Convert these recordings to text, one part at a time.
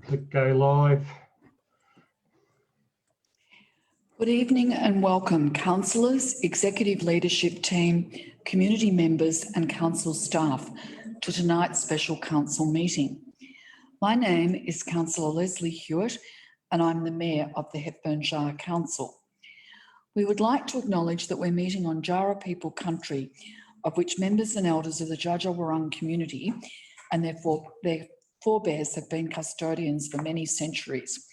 Click go live. Good evening and welcome, councillors, executive leadership team, community members and council staff to tonight's special council meeting. My name is Councillor Leslie Hewitt and I'm the Mayor of the Hepburn Shire Council. We would like to acknowledge that we're meeting on Jara people country, of which members and elders of the Dja Dja Wurrung community and their forebears have been custodians for many centuries.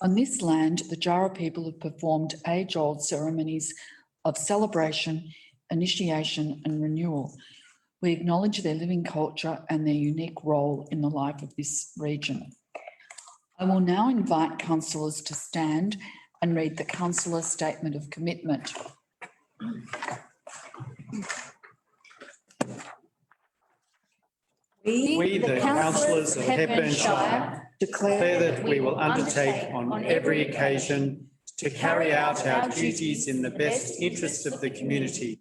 On this land, the Jara people have performed age-old ceremonies of celebration, initiation and renewal. We acknowledge their living culture and their unique role in the life of this region. I will now invite councillors to stand and read the councillor statement of commitment. We, the councillors of Hepburn Shire, declare that we will undertake on every occasion to carry out our duties in the best interest of the community,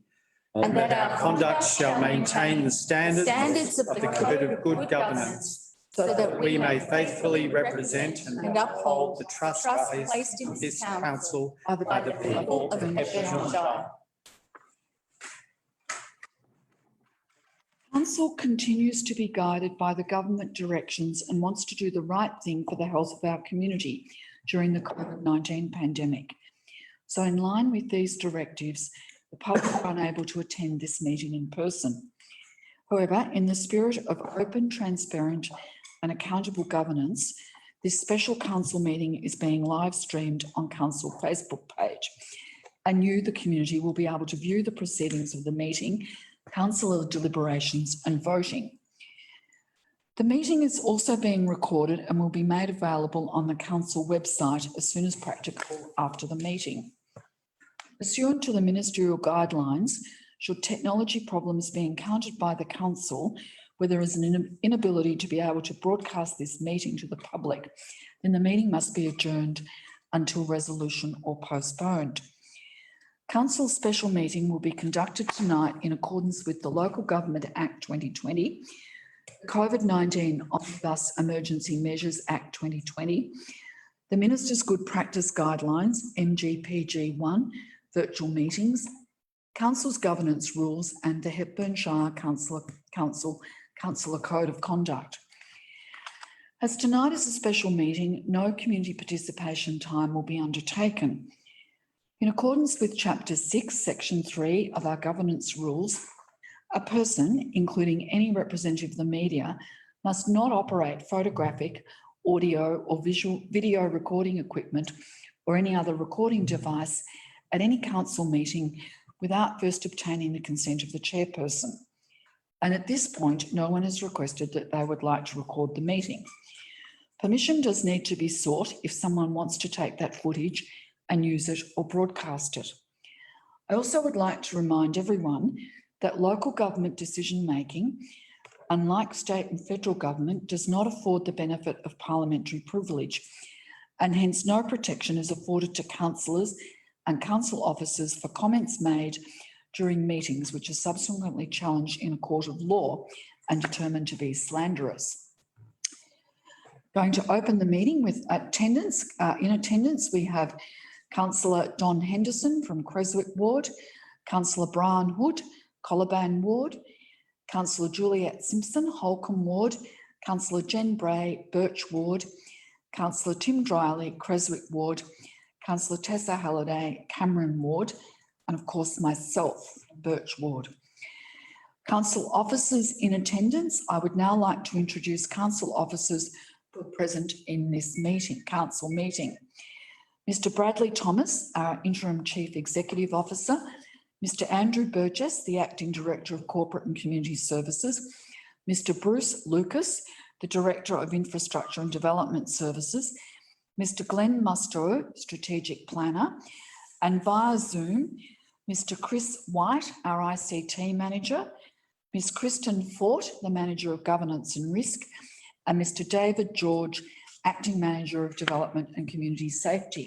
and that our conduct shall maintain the standards of the Code of Good Governance, so that we may faithfully represent and uphold the trust placed in this council by the people of Hepburn Shire. Council continues to be guided by the government directions and wants to do the right thing for the health of our community during the COVID-19 pandemic. So in line with these directives, the public are unable to attend this meeting in person. However, in the spirit of open, transparent and accountable governance, this special council meeting is being live streamed on Council Facebook page, and you, the community, will be able to view the proceedings of the meeting, councillor deliberations and voting. The meeting is also being recorded and will be made available on the council website as soon as practical after the meeting. Pursuant to the ministerial guidelines, should technology problems be encountered by the council where there is an inability to be able to broadcast this meeting to the public, then the meeting must be adjourned until resolution or postponed. Council's special meeting will be conducted tonight in accordance with the Local Government Act 2020, the COVID-19 Omnibus Emergency Measures Act 2020, the Minister's Good Practice Guidelines, MGPG1, virtual meetings, Council's governance rules and the Hepburn Shire Councillor Code of Conduct. As tonight is a special meeting, no community participation time will be undertaken. In accordance with Chapter 6, Section 3 of our governance rules, a person, including any representative of the media, must not operate photographic, audio or video recording equipment or any other recording device at any council meeting without first obtaining the consent of the chairperson. And at this point, no one has requested that they would like to record the meeting. Permission does need to be sought if someone wants to take that footage and use it or broadcast it. I also would like to remind everyone that local government decision-making, unlike state and federal government, does not afford the benefit of parliamentary privilege, and hence no protection is afforded to councillors and council officers for comments made during meetings which are subsequently challenged in a court of law and determined to be slanderous. Going to open the meeting with attendance. In attendance, we have Councillor Don Henderson from Creswick Ward, Councillor Brian Hood, Colaban Ward, Councillor Juliet Simpson, Holcombe Ward, Councillor Jen Bray, Birch Ward, Councillor Tim Dryelly, Creswick Ward, Councillor Tessa Halliday, Cameron Ward, and of course myself, Birch Ward. Council officers in attendance. I would now like to introduce council officers who are present in this meeting, council meeting. Mr. Bradley Thomas, our Interim Chief Executive Officer, Mr. Andrew Burgess, the Acting Director of Corporate and Community Services, Mr. Bruce Lucas, the Director of Infrastructure and Development Services, Mr. Glenn Musto, Strategic Planner, and via Zoom, Mr. Chris White, our ICT Manager, Ms. Kristen Fort, the Manager of Governance and Risk, and Mr. David George, Acting Manager of Development and Community Safety.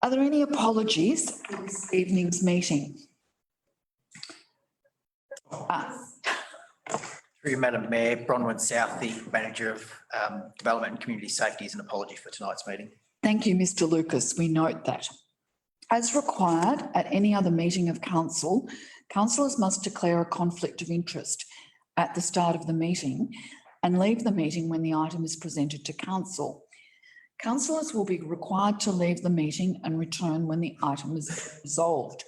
Are there any apologies for this evening's meeting? Through you, Madam Mayor, Bronwyn South, the Manager of Development and Community Safety, is an apology for tonight's meeting. Thank you, Mr Lucas. We note that. As required at any other meeting of council, councillors must declare a conflict of interest at the start of the meeting and leave the meeting when the item is presented to council. Councillors will be required to leave the meeting and return when the item is resolved.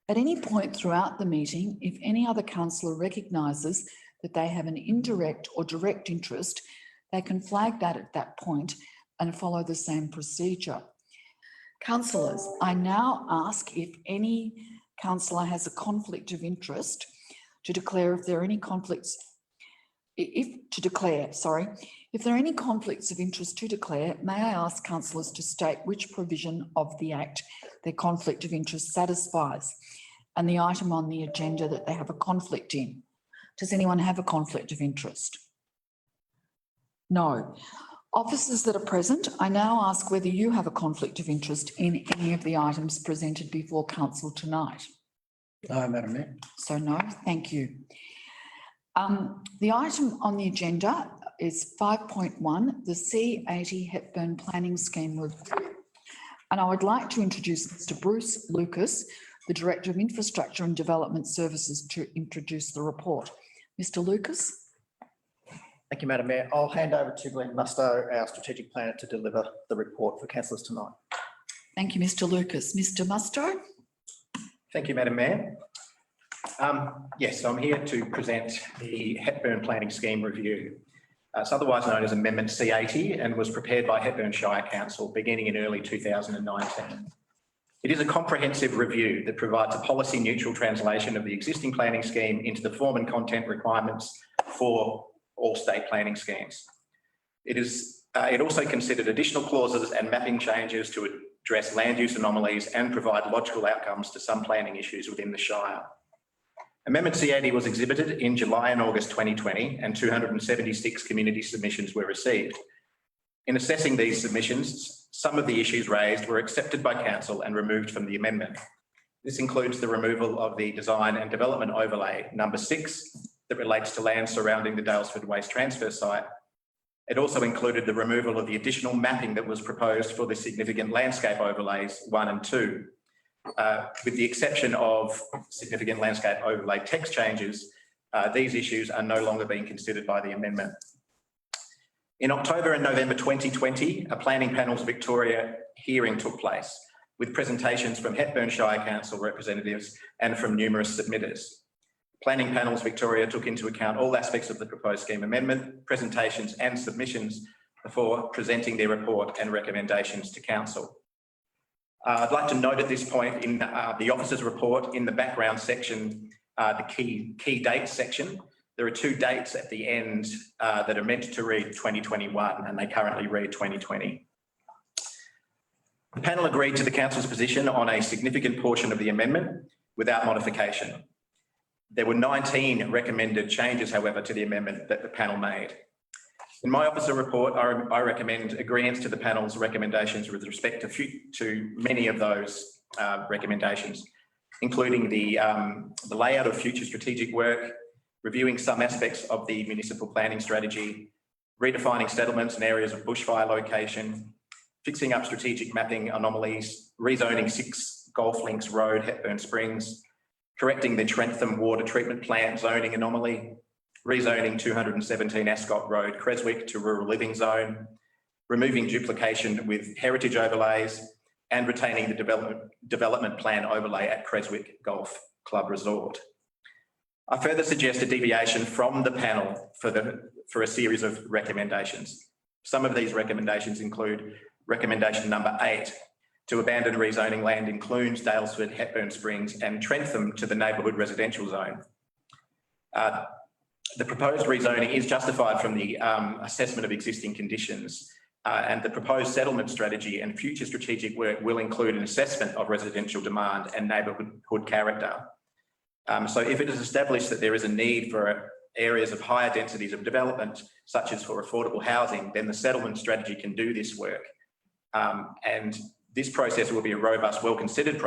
At any point throughout the meeting, if any other councillor recognises that they have an indirect or direct interest, they can flag that at that point and follow the same procedure. Councillors, I now ask if any councillor has a conflict of interest to declare if there are any conflicts, if there are any conflicts of interest to declare, may I ask councillors to state which provision of the Act their conflict of interest satisfies and the item on the agenda that they have a conflict in. Does anyone have a conflict of interest? No. Officers that are present, I now ask whether you have a conflict of interest in any of the items presented before council tonight. No, Madam Mayor. So no, thank you. The item on the agenda is 5.1, the C80 Hepburn Planning Scheme Review. And I would like to introduce Mr Bruce Lucas, the Director of Infrastructure and Development Services, to introduce the report. Mr Lucas. Thank you, Madam Mayor. I'll hand over to Glenn Mustoe, our strategic planner, to deliver the report for councillors tonight. Thank you, Mr Lucas. Mr Mustoe. Thank you, Madam Mayor. Yes, I'm here to present the Hepburn Planning Scheme Review. It's otherwise known as Amendment C80 and was prepared by Hepburn Shire Council beginning in early 2019. It is a comprehensive review that provides a policy-neutral translation of the existing planning scheme into the form and content requirements for all state planning schemes. It also considered additional clauses and mapping changes to address land use anomalies and provide logical outcomes to some planning issues within the Shire. Amendment C80 was exhibited in July and August 2020 and 276 community submissions were received. In assessing these submissions, some of the issues raised were accepted by council and removed from the amendment. This includes the removal of the design and development overlay number 6 that relates to land surrounding the Dalesford Waste Transfer Site. It also included the removal of the additional mapping that was proposed for the significant landscape overlays 1 and 2. With the exception of significant landscape overlay text changes, these issues are no longer being considered by the amendment. In October and November 2020, a Planning Panels Victoria hearing took place with presentations from Hepburn Shire Council representatives and from numerous submitters. Planning Panels Victoria took into account all aspects of the proposed scheme amendment, presentations and submissions before presenting their report and recommendations to council. I'd like to note at this point in the officer's report in the background section, the key dates section, there are 2 dates at the end that are meant to read 2021 and they currently read 2020. The panel agreed to the council's position on a significant portion of the amendment without modification. There were 19 recommended changes, however, to the amendment that the panel made. In my officer report, I recommend agreement to the panel's recommendations with respect to many of those recommendations, including the layout of future strategic work, reviewing some aspects of the municipal planning strategy, redefining settlements and areas of bushfire location, fixing up strategic mapping anomalies, rezoning 6 Golf Links Road, Hepburn Springs, correcting the Trentham Water Treatment Plant zoning anomaly, rezoning 217 Ascot Road, Creswick to Rural Living Zone, removing duplication with heritage overlays, and retaining the development plan overlay at Creswick Golf Club Resort. I further suggest a deviation from the panel for a series of recommendations. Some of these recommendations include recommendation number 8, to abandon rezoning land in Clunes, Dalesford, Hepburn Springs and Trentham to the neighbourhood residential zone. The proposed rezoning is justified from the assessment of existing conditions and the proposed settlement strategy and future strategic work will include an assessment of residential demand and neighbourhood character. So if it is established that there is a need for areas of higher densities of development, such as for affordable housing, then the settlement strategy can do this work. And this process will be a robust, well-considered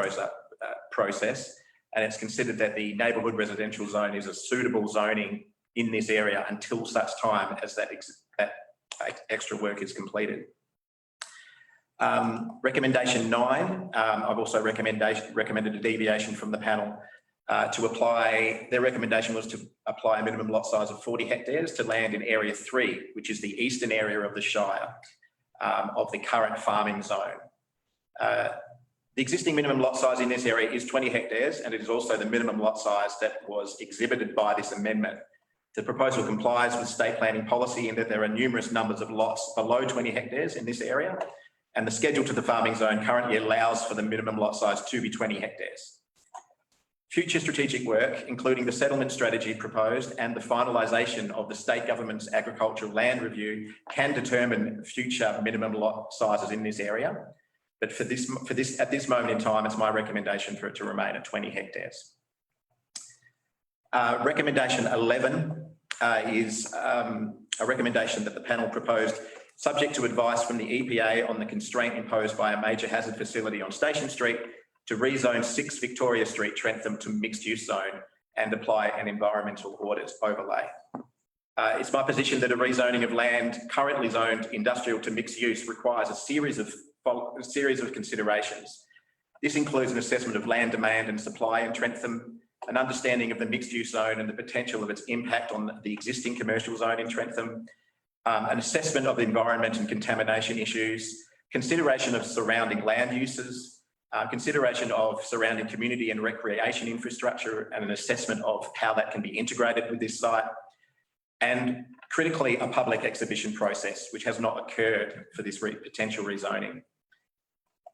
process, and it's considered that the neighbourhood residential zone is a suitable zoning in this area until such time as that extra work is completed. Recommendation 9, I've also recommended a deviation from the panel to apply, their recommendation was to apply a minimum lot size of 40 hectares to land in Area 3, which is the eastern area of the Shire of the current farming zone. The existing minimum lot size in this area is 20 hectares, and it is also the minimum lot size that was exhibited by this amendment. The proposal complies with state planning policy in that there are numerous numbers of lots below 20 hectares in this area, and the schedule to the farming zone currently allows for the minimum lot size to be 20 hectares. Future strategic work, including the settlement strategy proposed and the finalisation of the state government's agricultural land review, can determine future minimum lot sizes in this area. But at this moment in time, it's my recommendation for it to remain at 20 hectares. Recommendation 11 is a recommendation that the panel proposed, subject to advice from the EPA on the constraint imposed by a major hazard facility on Station Street, to rezone 6 Victoria Street, Trentham to mixed-use zone and apply an environmental audit overlay. It's my position that a rezoning of land currently zoned industrial to mixed use requires a series of considerations. This includes an assessment of land demand and supply in Trentham, an understanding of the mixed use zone and the potential of its impact on the existing commercial zone in Trentham, an assessment of the environment and contamination issues, consideration of surrounding land uses, consideration of surrounding community and recreation infrastructure, and an assessment of how that can be integrated with this site, and critically a public exhibition process, which has not occurred for this potential rezoning.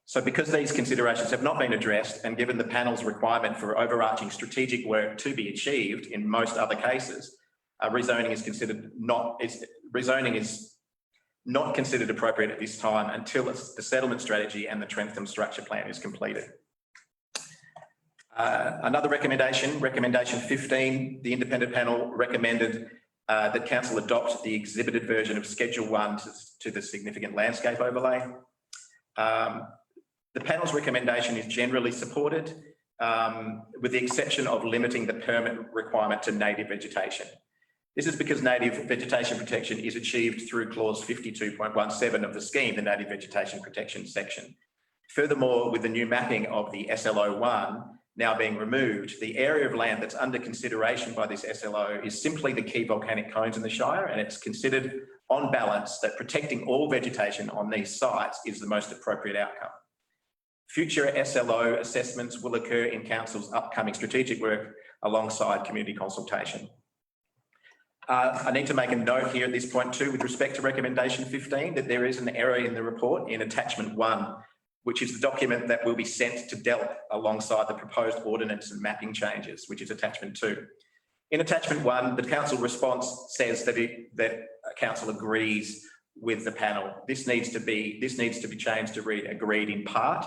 So because these considerations have not been addressed, and given the panel's requirement for overarching strategic work to be achieved in most other cases, rezoning is not considered appropriate at this time until the settlement strategy and the Trentham structure plan is completed. Another recommendation, recommendation 15, the independent panel recommended that council adopt the exhibited version of Schedule 1 to the significant landscape overlay. The panel's recommendation is generally supported, with the exception of limiting the permit requirement to native vegetation. This is because native vegetation protection is achieved through clause 52.17 of the scheme, the native vegetation protection section. Furthermore, with the new mapping of the SLO1 now being removed, the area of land that's under consideration by this SLO is simply the key volcanic cones in the Shire, and it's considered on balance that protecting all vegetation on these sites is the most appropriate outcome. Future SLO assessments will occur in council's upcoming strategic work alongside community consultation. I need to make a note here at this point too, with respect to recommendation 15, that there is an error in the report in attachment 1, which is the document that will be sent to DELP alongside the proposed ordinance and mapping changes, which is attachment 2. In attachment 1, the council response says that council agrees with the panel. This needs to be changed to read agreed in part,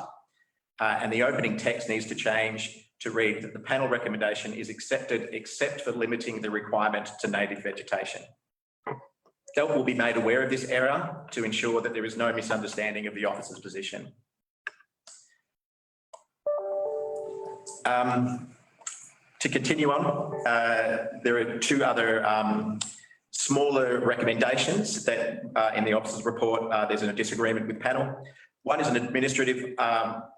and the opening text needs to change to read that the panel recommendation is accepted except for limiting the requirement to native vegetation. DELP will be made aware of this error to ensure that there is no misunderstanding of the officer's position. To continue on, there are 2 other smaller recommendations that in the officer's report there's a disagreement with panel. One is an administrative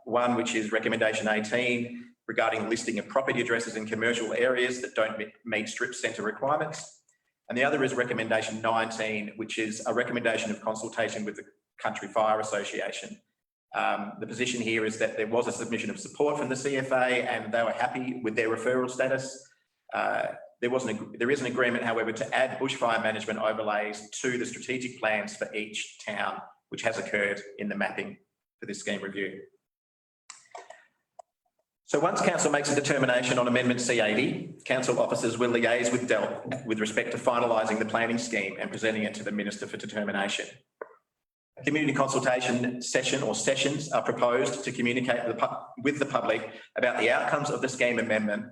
one, which is recommendation 18, regarding listing of property addresses in commercial areas that don't meet strip centre requirements. And the other is recommendation 19, which is a recommendation of consultation with the Country Fire Association. The position here is that there was a submission of support from the CFA and they were happy with their referral status. There is an agreement, however, to add bushfire management overlays to the strategic plans for each town, which has occurred in the mapping for this scheme review. So once council makes a determination on amendment C80, council officers will liaise with DELP with respect to finalising the planning scheme and presenting it to the Minister for determination. A community consultation session or sessions are proposed to communicate with the public about the outcomes of the scheme amendment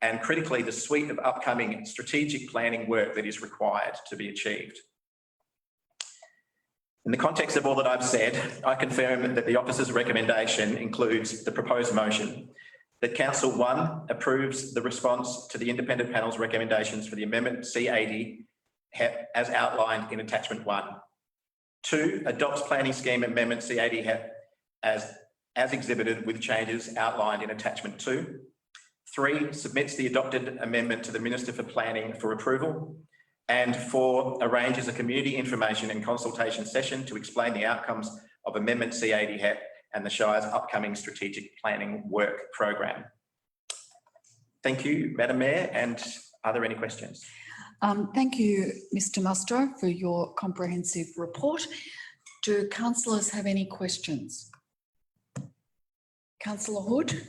and critically the suite of upcoming strategic planning work that is required to be achieved. In the context of all that I've said, I confirm that the officer's recommendation includes the proposed motion. That Council 1 approves the response to the independent panel's recommendations for the amendment C80 as outlined in attachment 1. 2, adopts planning scheme amendment C80 as exhibited with changes outlined in attachment 2. 3, submits the adopted amendment to the Minister for Planning for approval. And 4, arranges a community information and consultation session to explain the outcomes of amendment C80 and the Shire's upcoming strategic planning work program. Thank you, Madam Mayor. And are there any questions? Thank you, Mr Musto, for your comprehensive report. Do councillors have any questions? Councillor Hood.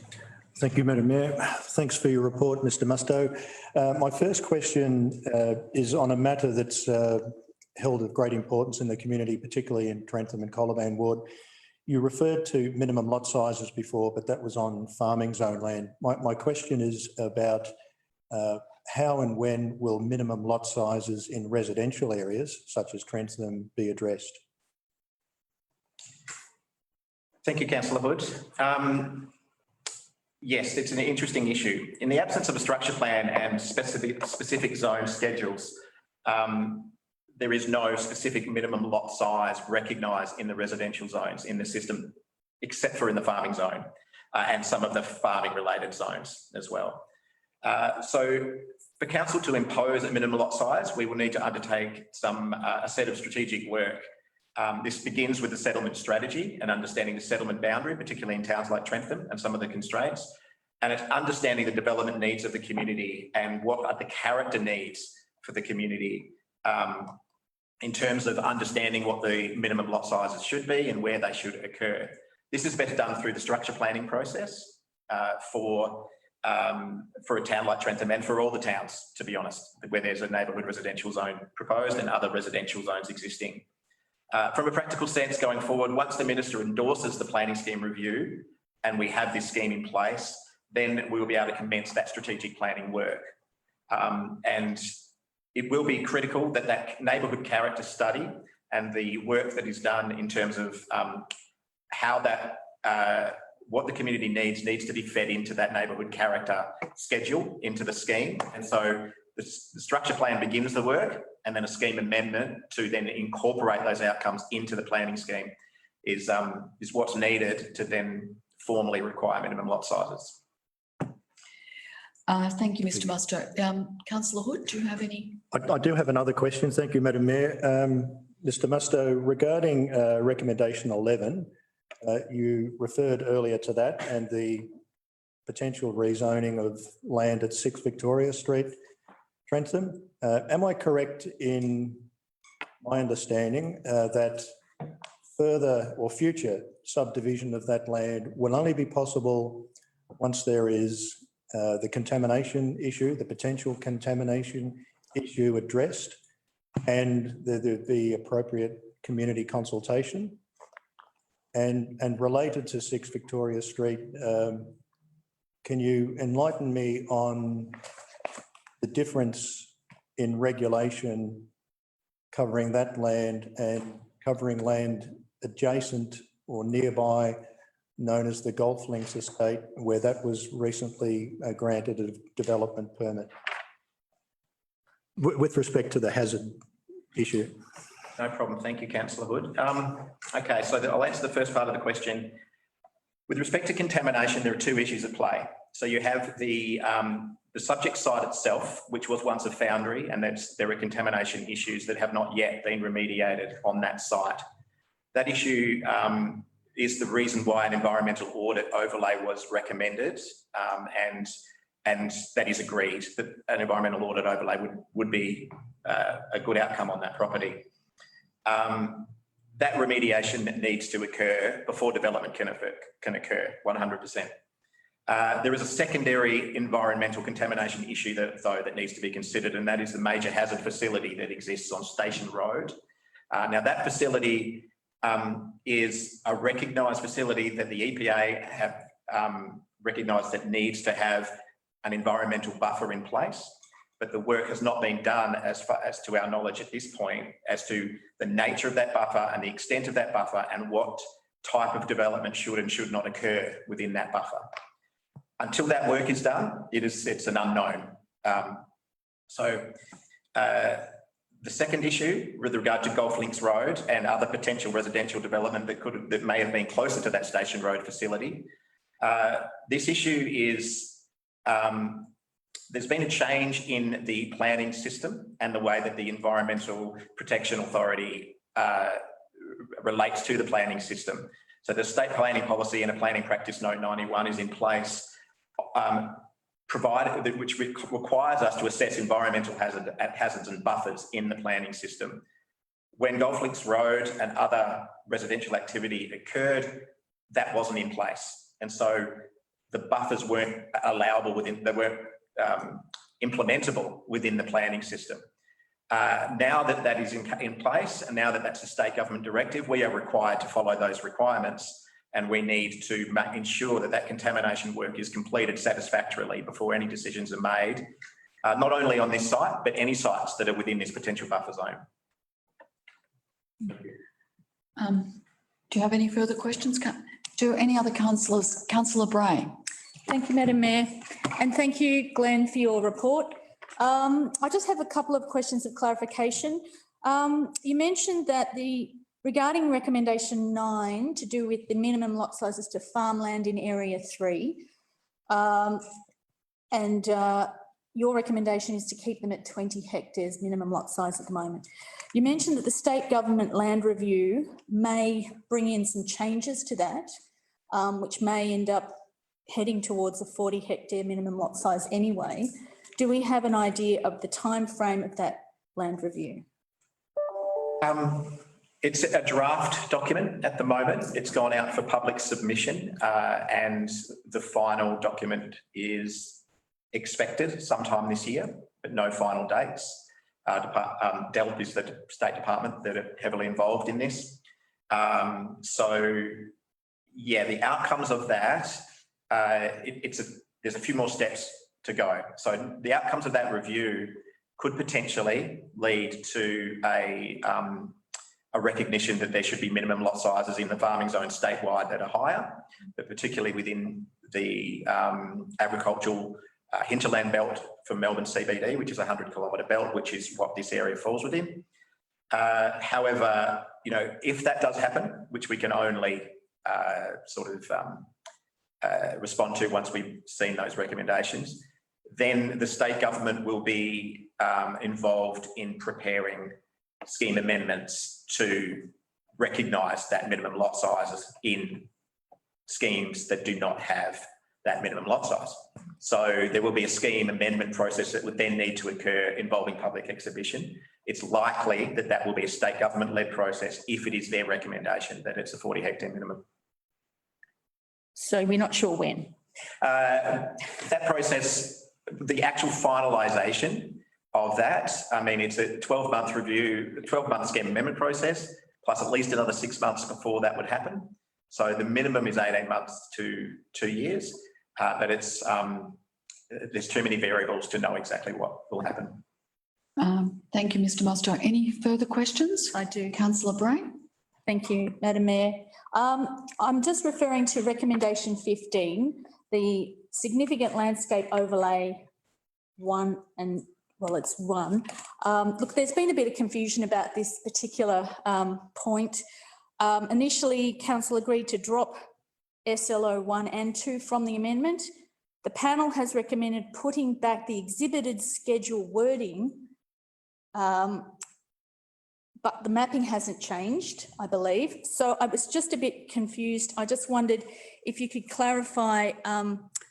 Thank you, Madam Mayor. Thanks for your report, Mr Musto. My first question is on a matter that's held of great importance in the community, particularly in Trentham and Colaban Ward. You referred to minimum lot sizes before, but that was on farming zone land. My question is about how and when will minimum lot sizes in residential areas, such as Trentham, be addressed? Thank you, Councillor Hood. Yes, it's an interesting issue. In the absence of a structure plan and specific zone schedules, there is no specific minimum lot size recognised in the residential zones in the system, except for in the farming zone and some of the farming related zones as well. So for council to impose a minimum lot size, we will need to undertake a set of strategic work. This begins with the settlement strategy and understanding the settlement boundary, particularly in towns like Trentham and some of the constraints. And it's understanding the development needs of the community and what are the character needs for the community in terms of understanding what the minimum lot sizes should be and where they should occur. This is better done through the structure planning process for a town like Trentham and for all the towns, to be honest, where there's a neighbourhood residential zone proposed and other residential zones existing. From a practical sense going forward, once the Minister endorses the planning scheme review and we have this scheme in place, then we will be able to commence that strategic planning work. And it will be critical that that neighbourhood character study and the work that is done in terms of how that, what the community needs to be fed into that neighbourhood character schedule, into the scheme. And so the structure plan begins the work, and then a scheme amendment to then incorporate those outcomes into the planning scheme is what's needed to then formally require minimum lot sizes. Thank you, Mr Musto. Councillor Hood, do you have any? I do have another question. Thank you, Madam Mayor. Mr Musto, regarding recommendation 11, you referred earlier to that and the potential rezoning of land at 6 Victoria Street, Trentham. Am I correct in my understanding that further or future subdivision of that land will only be possible once there is the contamination issue, the potential contamination issue addressed, and the appropriate community consultation? And related to 6 Victoria Street, can you enlighten me on the difference in regulation covering that land and covering land adjacent or nearby, known as the Golf Links Estate, where that was recently granted a development permit with respect to the hazard issue? No problem. Thank you, Councillor Hood. Okay, so I'll answer the first part of the question. With respect to contamination, there are two issues at play. So you have the subject site itself, which was once a foundry, and there are contamination issues that have not yet been remediated on that site. That issue is the reason why an environmental audit overlay was recommended, and that is agreed that an environmental audit overlay would be a good outcome on that property. That remediation needs to occur before development can occur, 100%. There is a secondary environmental contamination issue that needs to be considered, and that is the major hazard facility that exists on Station Road. Now that facility is a recognised facility that the EPA have recognised that needs to have an environmental buffer in place, but the work has not been done as to our knowledge at this point as to the nature of that buffer and the extent of that buffer and what type of development should and should not occur within that buffer. until that work is done, it's an unknown. The second issue with regard to Golf Links Road and other potential residential development that may have been closer to that Station Road facility. This issue is, there's been a change in the planning system and the way that the Environmental Protection Authority relates to the planning system. So the state planning policy and a planning practice note 91 is in place, which requires us to assess environmental hazards and buffers in the planning system. When Golf Links Road and other residential activity occurred, that wasn't in place. And so the buffers weren't allowable they weren't implementable within the planning system. Now that that is in place, and now that that's a state government directive, we are required to follow those requirements, and we need to ensure that that contamination work is completed satisfactorily before any decisions are made, not only on this site, but any sites that are within this potential buffer zone. Do you have any further questions? Do any other councillors? Councillor Bray. Thank you, Madam Mayor. And thank you, Glenn, for your report. I just have a couple of questions of clarification. You mentioned that regarding recommendation 9 to do with the minimum lot sizes to farmland in area 3, and your recommendation is to keep them at 20 hectares minimum lot size at the moment. You mentioned that the state government land review may bring in some changes to that, which may end up heading towards a 40 hectare minimum lot size anyway. Do we have an idea of the time frame of that land review? It's a draft document at the moment. It's gone out for public submission, and the final document is expected sometime this year, but no final dates. DELP is the State Department that are heavily involved in this. So, yeah, the outcomes of that, there's a few more steps to go. So the outcomes of that review could potentially lead to a recognition that there should be minimum lot sizes in the farming zone statewide that are higher, but particularly within the agricultural hinterland belt for Melbourne CBD, which is a 100-kilometre belt, which is what this area falls within. However, you know, if that does happen, which we can only respond to once we've seen those recommendations, then the state government will be involved in preparing scheme amendments to recognise that minimum lot sizes in schemes that do not have that minimum lot size. So there will be a scheme amendment process that would then need to occur involving public exhibition. It's likely that that will be a state government-led process if it is their recommendation that it's a 40 hectare minimum. So we're not sure when? That process, the actual finalisation of that, I mean, it's a 12-month review, 12-month scheme amendment process, plus at least another 6 months before that would happen. So the minimum is 18 months to 2 years, but it's there's too many variables to know exactly what will happen. Thank you, Mr Musto. Any further questions? I do. Councillor Bray. Thank you, Madam Mayor. I'm just referring to recommendation 15, the significant landscape overlay 1 and, well, it's 1. Look, there's been a bit of confusion about this particular point. Initially, Council agreed to drop SLO 1 and 2 from the amendment. The panel has recommended putting back the exhibited schedule wording, but the mapping hasn't changed, I believe. So I was just a bit confused. I just wondered if you could clarify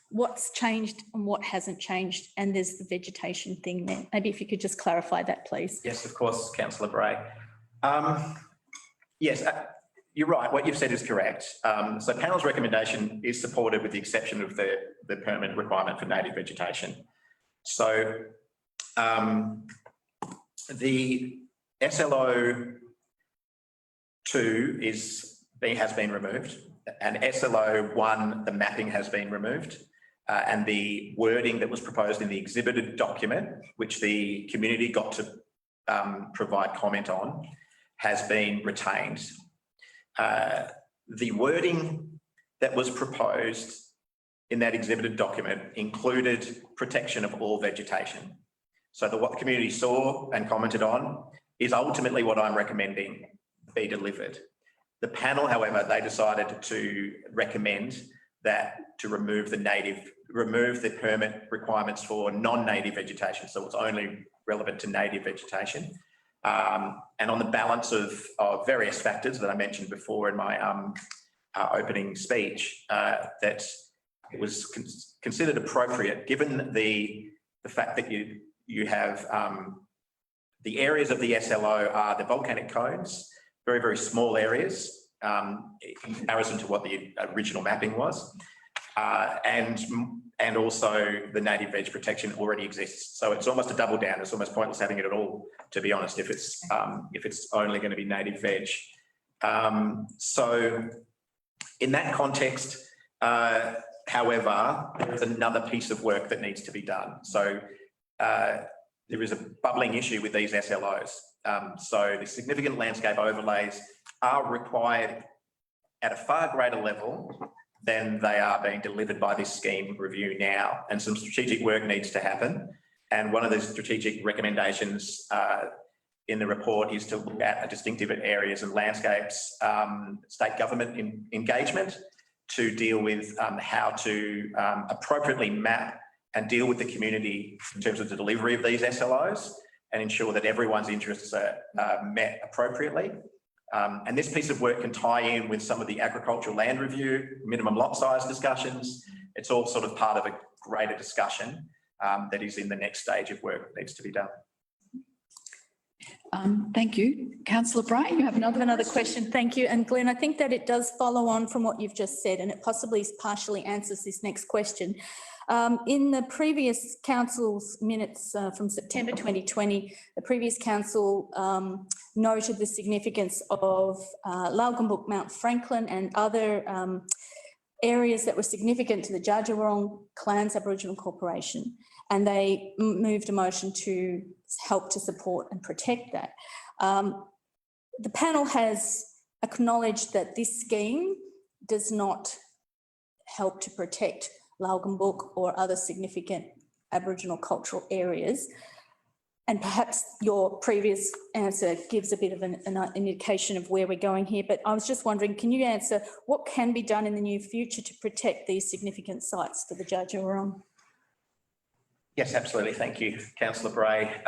what's changed and what hasn't changed, and there's the vegetation thing there. Maybe if you could just clarify that, please. Yes, of course, Councillor Bray. Yes, you're right. What you've said is correct. So panel's recommendation is supported with the exception of the permit requirement for native vegetation. So the SLO 2 has been removed, and SLO 1, the mapping has been removed, and the wording that was proposed in the exhibited document, which the community got to provide comment on, has been retained. The wording that was proposed in that exhibited document included protection of all vegetation. So what the community saw and commented on is ultimately what I'm recommending be delivered. The panel, however, they decided to recommend that to remove the permit requirements for non-native vegetation. So it's only relevant to native vegetation. And on the balance of various factors that I mentioned before in my opening speech, that it was considered appropriate, given the fact that you have the areas of the SLO are the volcanic cones, very, very small areas in comparison to what the original mapping was. And also the native veg protection already exists. So it's almost a double down. It's almost pointless having it at all, to be honest, if it's only going to be native veg. So in that context, however, there's another piece of work that needs to be done. So there is a bubbling issue with these SLOs. So the significant landscape overlays are required at a far greater level than they are being delivered by this scheme review now. And some strategic work needs to happen. And one of the strategic recommendations in the report is to look at distinctive areas and landscapes, state government engagement to deal with how to appropriately map and deal with the community in terms of the delivery of these SLOs and ensure that everyone's interests are met appropriately. And this piece of work can tie in with some of the agricultural land review, minimum lot size discussions. It's all sort of part of a greater discussion that is in the next stage of work that needs to be done. Thank you. Councillor Bray, you have another question. Thank you. And Glenn, I think that it does follow on from what you've just said, and it possibly partially answers this next question. In the previous council's minutes from September 2020, the previous council noted the significance of Lalgambuk, Mount Franklin and other areas that were significant to the Dja Dja Wurrung Clans Aboriginal Corporation, and they moved a motion to help to support and protect that. The panel has acknowledged that this scheme does not help to protect Lalgambuk or other significant Aboriginal cultural areas. And perhaps your previous answer gives a bit of an indication of where we're going here, but I was just wondering, can you answer what can be done in the near future to protect these significant sites for the Dja Dja Wurrung? Yes, absolutely. Thank you, Councillor Bray.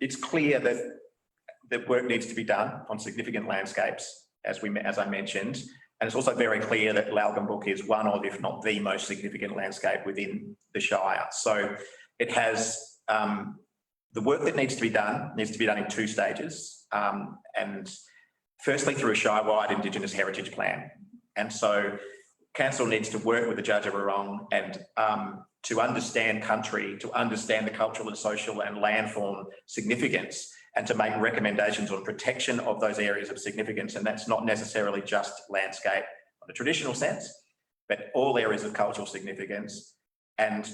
It's clear that work needs to be done on significant landscapes, as I mentioned. And it's also very clear that Lalgambuk is one of, if not the most significant landscape within the Shire. So it has the work that needs to be done in two stages. And firstly, through a Shire-wide Indigenous Heritage Plan. And so Council needs to work with the Dja Dja Wurrung and to understand country, to understand the cultural and social and landform significance, and to make recommendations on protection of those areas of significance. And that's not necessarily just landscape in a traditional sense, but all areas of cultural significance, and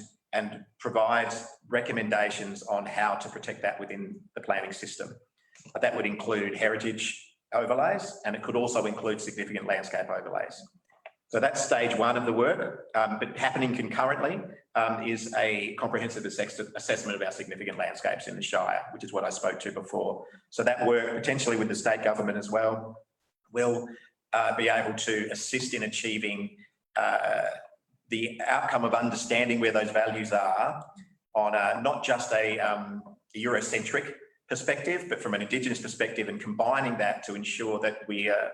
provide recommendations on how to protect that within the planning system. That would include heritage overlays, and it could also include significant landscape overlays. So that's stage one of the work, but happening concurrently is a comprehensive assessment of our significant landscapes in the Shire, which is what I spoke to before. So that work, potentially with the state government as well, will be able to assist in achieving the outcome of understanding where those values are on not just a Eurocentric perspective, but from an Indigenous perspective, and combining that to ensure that we are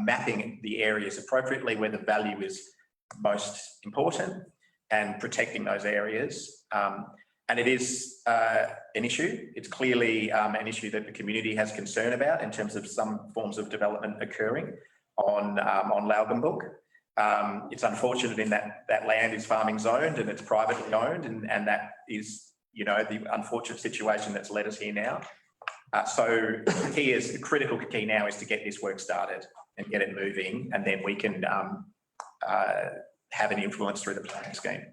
mapping the areas appropriately where the value is most important and protecting those areas. And it is an issue. It's clearly an issue that the community has concern about in terms of some forms of development occurring on Lalgambuk. It's unfortunate in that land is farming zoned and it's privately owned, and that is, you know, the unfortunate situation that's led us here now. So the critical key now is to get this work started and get it moving, and then we can have an influence through the planning scheme.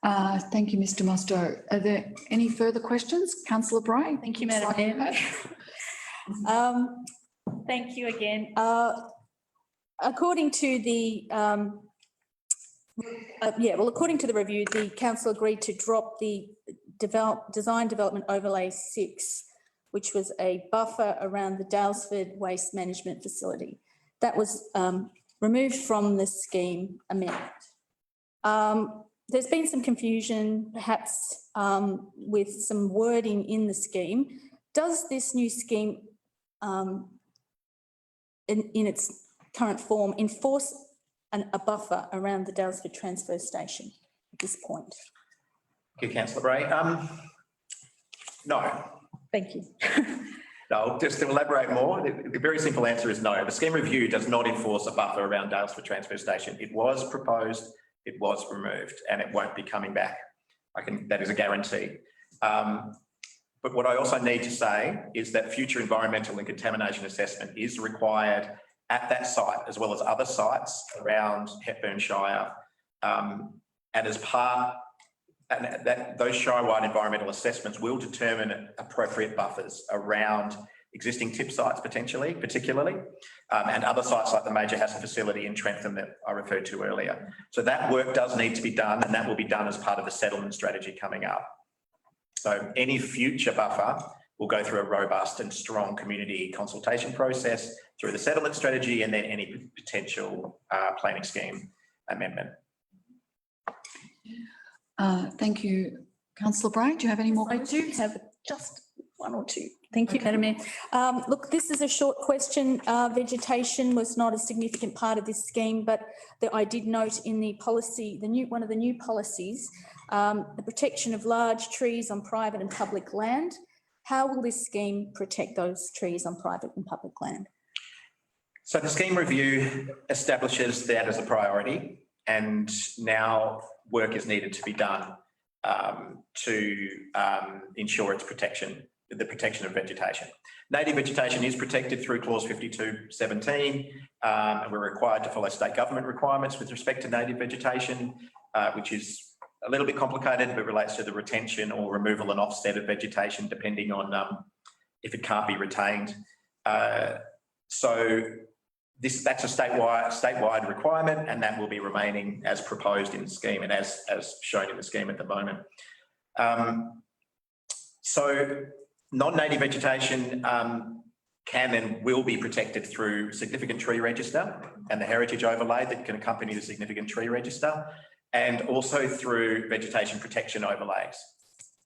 Thank you, Mr. Musto. Are there any further questions? Councillor Bray? Thank you, Madam Mayor. Thank you again. According to the according to the review, the council agreed to drop the design development overlay 6, which was a buffer around the Dalesford Waste Management Facility. That was removed from the scheme amendment. There's been some confusion, perhaps with some wording in the scheme. Does this new scheme, in its current form, enforce a buffer around the Dalesford transfer station at this point? Thank you, Councillor Bray. No. Thank you. No, just to elaborate more, the very simple answer is no. The scheme review does not enforce a buffer around Dalesford transfer station. It was proposed, it was removed, and it won't be coming back. That is a guarantee. But what I also need to say is that future environmental and contamination assessment is required at that site, as well as other sites around Hepburn Shire. And as part, those Shire-wide environmental assessments will determine appropriate buffers around existing tip sites particularly, and other sites like the Major Hassan facility in Trentham that I referred to earlier. So that work does need to be done, and that will be done as part of the settlement strategy coming up. So any future buffer will go through a robust and strong community consultation process through the settlement strategy and then any potential planning scheme amendment. Thank you, Councillor Bray. Do you have any more? I do have just one or two. Thank you, Madam Mayor. Look, this is a short question. Vegetation was not a significant part of this scheme, but I did note in the policy, one of the new policies, the protection of large trees on private and public land. How will this scheme protect those trees on private and public land? So the scheme review establishes that as a priority, and now work is needed to be done to ensure its protection, the protection of vegetation. Native vegetation is protected through clause 52.17, and we're required to follow state government requirements with respect to native vegetation, which is a little bit complicated, but relates to the retention or removal and offset of vegetation, depending on if it can't be retained. So that's a statewide requirement, and that will be remaining as proposed in the scheme and as shown in the scheme at the moment. So non-native vegetation can and will be protected through significant tree register and the heritage overlay that can accompany the significant tree register, and also through vegetation protection overlays.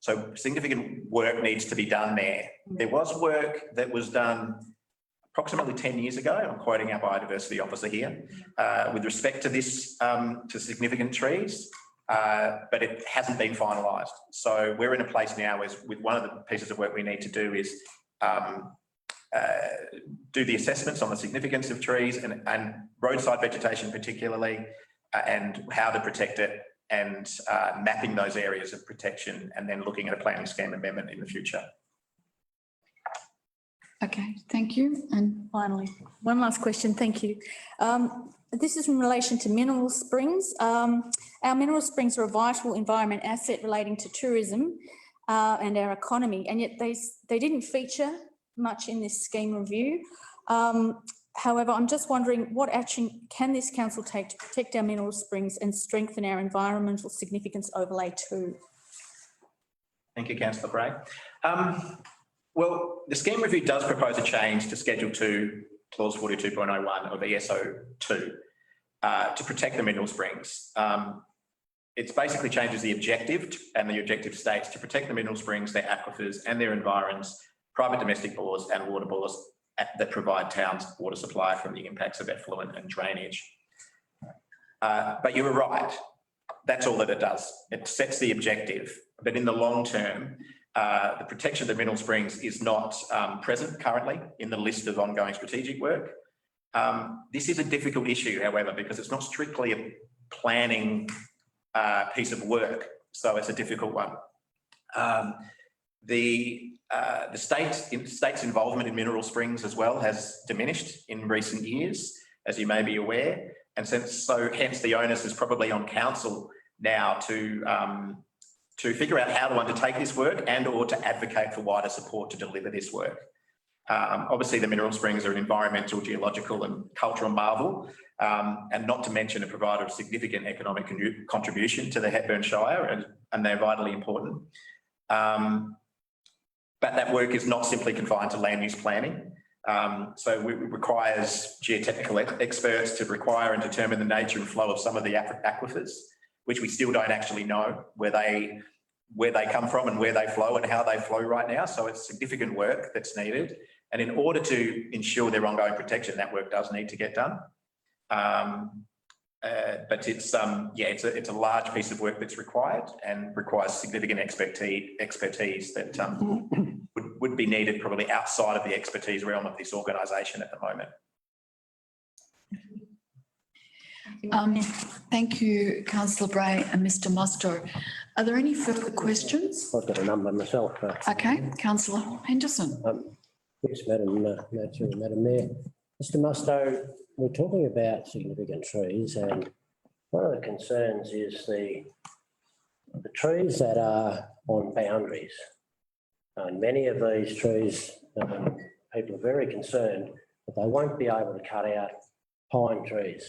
So significant work needs to be done there. There was work that was done approximately 10 years ago, I'm quoting our biodiversity officer here, with respect to this, to significant trees, but it hasn't been finalised. So we're in a place now with one of the pieces of work we need to do is do the assessments on the significance of trees and roadside vegetation particularly, and how to protect it, and mapping those areas of protection, and then looking at a planning scheme amendment in the future. Okay, thank you. And Finally, one last question. Thank you. This is in relation to mineral springs. Our mineral springs are a vital environment asset relating to tourism and our economy, and yet they didn't feature much in this scheme review. However, I'm just wondering, what action can this council take to protect our mineral springs and strengthen our environmental significance overlay too? Thank you, Councillor Bray. Well, the scheme review does propose a change to Schedule 2, Clause 42.01 of ESO 2 to protect the mineral springs. It basically changes the objective, and the objective states to protect the mineral springs, their aquifers and their environs, private domestic bores and water bores that provide towns water supply from the impacts of effluent and drainage. But you were right, that's all that it does. It sets the objective, but in the long term, the protection of the mineral springs is not present currently in the list of ongoing strategic work. This is a difficult issue, however, because it's not strictly a planning piece of work, so it's a difficult one. The state's involvement in mineral springs as well has diminished in recent years, as you may be aware, and hence the onus is probably on council now to figure out how to undertake this work and or to advocate for wider support to deliver this work. Obviously, the mineral springs are an environmental, geological and cultural marvel, and not to mention a provider of significant economic contribution to the Hepburn Shire, and they're vitally important. But that work is not simply confined to land use planning. So it requires geotechnical experts to require and determine the nature and flow of some of the aquifers, which we still don't actually know where they come from and where they flow and how they flow right now. So it's significant work that's needed. And in order to ensure their ongoing protection, that work does need to get done. But it's a large piece of work that's required and requires significant expertise that would be needed probably outside of the expertise realm of this organisation at the moment. Thank you, Councillor Bray and Mr Musto. Are there any further questions? I've got a number myself. Okay, Councillor Henderson. Yes, Madam Mayor. Mr Musto, we're talking about significant trees, and one of the concerns is the trees that are on boundaries. And many of these trees, people are very concerned that they won't be able to cut out pine trees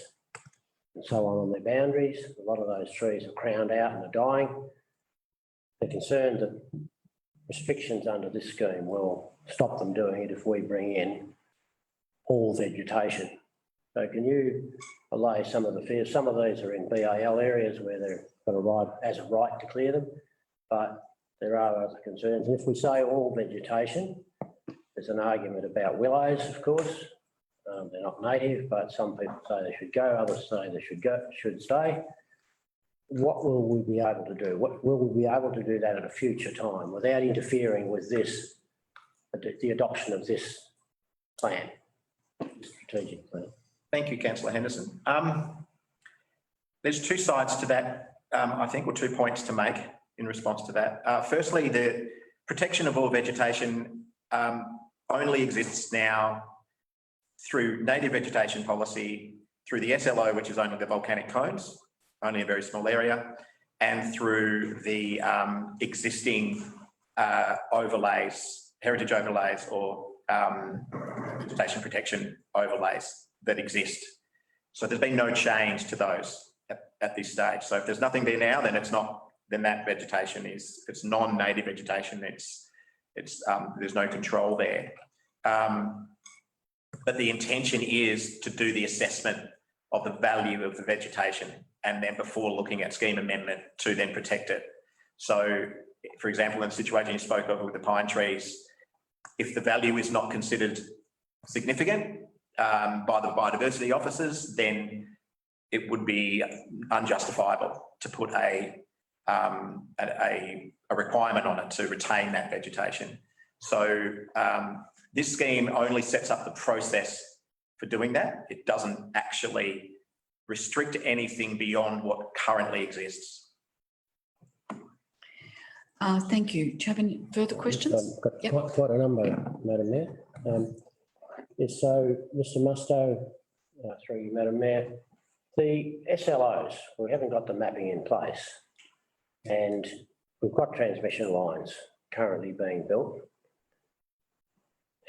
and so on their boundaries. A lot of those trees are crowned out and are dying. They're concerned that restrictions under this scheme will stop them doing it if we bring in all vegetation. So can you allay some of the fears? Some of these are in BAL areas where they've got a right, as a right to clear them, but there are other concerns. And if we say all vegetation, there's an argument about willows, of course. They're not native, but some people say they should go, others say they should stay. What will we be able to do? What will we be able to do that at a future time without interfering with this, the adoption of this plan, strategic plan? Thank you, Councillor Henderson. There's two sides to that, I think, or 2 points to make in response to that. Firstly, the protection of all vegetation only exists now through native vegetation policy, through the SLO, which is only the volcanic cones, only a very small area, and through the existing overlays, heritage overlays or vegetation protection overlays that exist. So there's been no change to those at this stage. So if there's nothing there now, then it's not, then that vegetation is, if it's non-native vegetation, it's there's no control there. But the intention is to do the assessment of the value of the vegetation and then before looking at scheme amendment to then protect it. So, for example, in the situation you spoke of with the pine trees, if the value is not considered significant by the biodiversity officers, then it would be unjustifiable to put a requirement on it to retain that vegetation. So this scheme only sets up the process for doing that. It doesn't actually restrict anything beyond what currently exists. Thank you. Do you have any further questions? Got Yep. quite a number, Madam Mayor. Yes, so, Mr Musto, through you, Madam Mayor, the SLOs, we haven't got the mapping in place, and we've got transmission lines currently being built.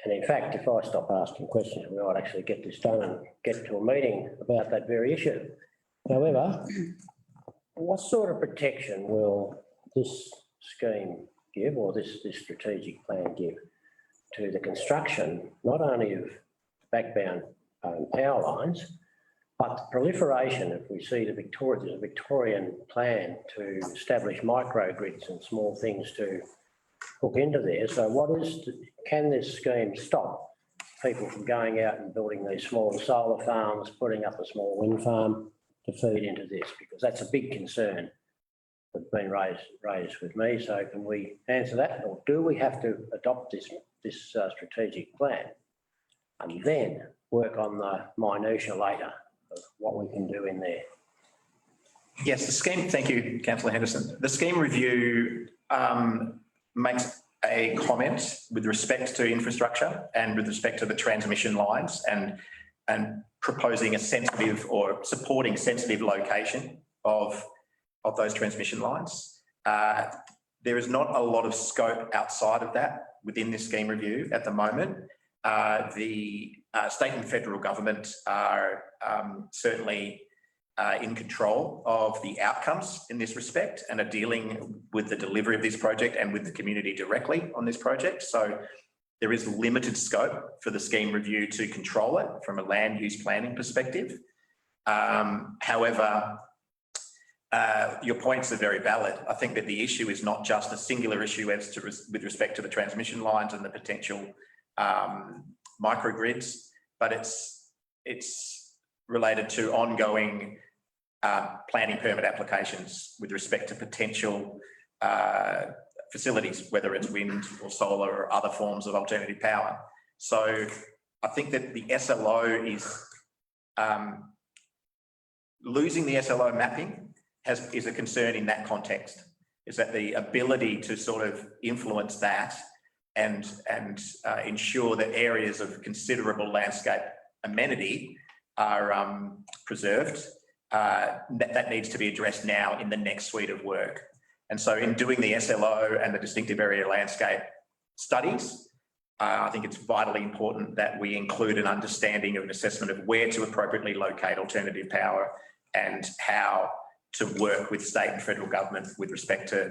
And in fact, if I stop asking questions, we might actually get this done and get to a meeting about that very issue. However, what sort of protection will this scheme give, or this strategic plan give, to the construction, not only of backbound power lines, but the proliferation, if we see the Victorian plan to establish microgrids and small things to hook into there. So can this scheme stop people from going out and building these small solar farms, putting up a small wind farm to feed into this? Because that's a big concern that's been raised with me. So can we answer that, or do we have to adopt this strategic plan and then work on the minutiae later of what we can do in there? Yes, the scheme, thank you, Councillor Henderson. The scheme review makes a comment with respect to infrastructure and with respect to the transmission lines and proposing a sensitive or supporting sensitive location of those transmission lines. There is not a lot of scope outside of that within this scheme review at the moment. the state and federal government are certainly in control of the outcomes in this respect and are dealing with the delivery of this project and with the community directly on this project. So there is limited scope for the scheme review to control it from a land use planning perspective. However, your points are very valid. I think that the issue is not just a singular issue as to with respect to the transmission lines and the potential microgrids, but it's related to ongoing planning permit applications with respect to potential facilities, whether it's wind or solar or other forms of alternative power. So I think that the SLO is losing the SLO mapping is a concern in that context, is that the ability to sort of influence that and ensure that areas of considerable landscape amenity are preserved, that needs to be addressed now in the next suite of work. And so in doing the SLO and the distinctive area landscape studies, I think it's vitally important that we include an understanding of an assessment of where to appropriately locate alternative power and how to work with state and federal government with respect to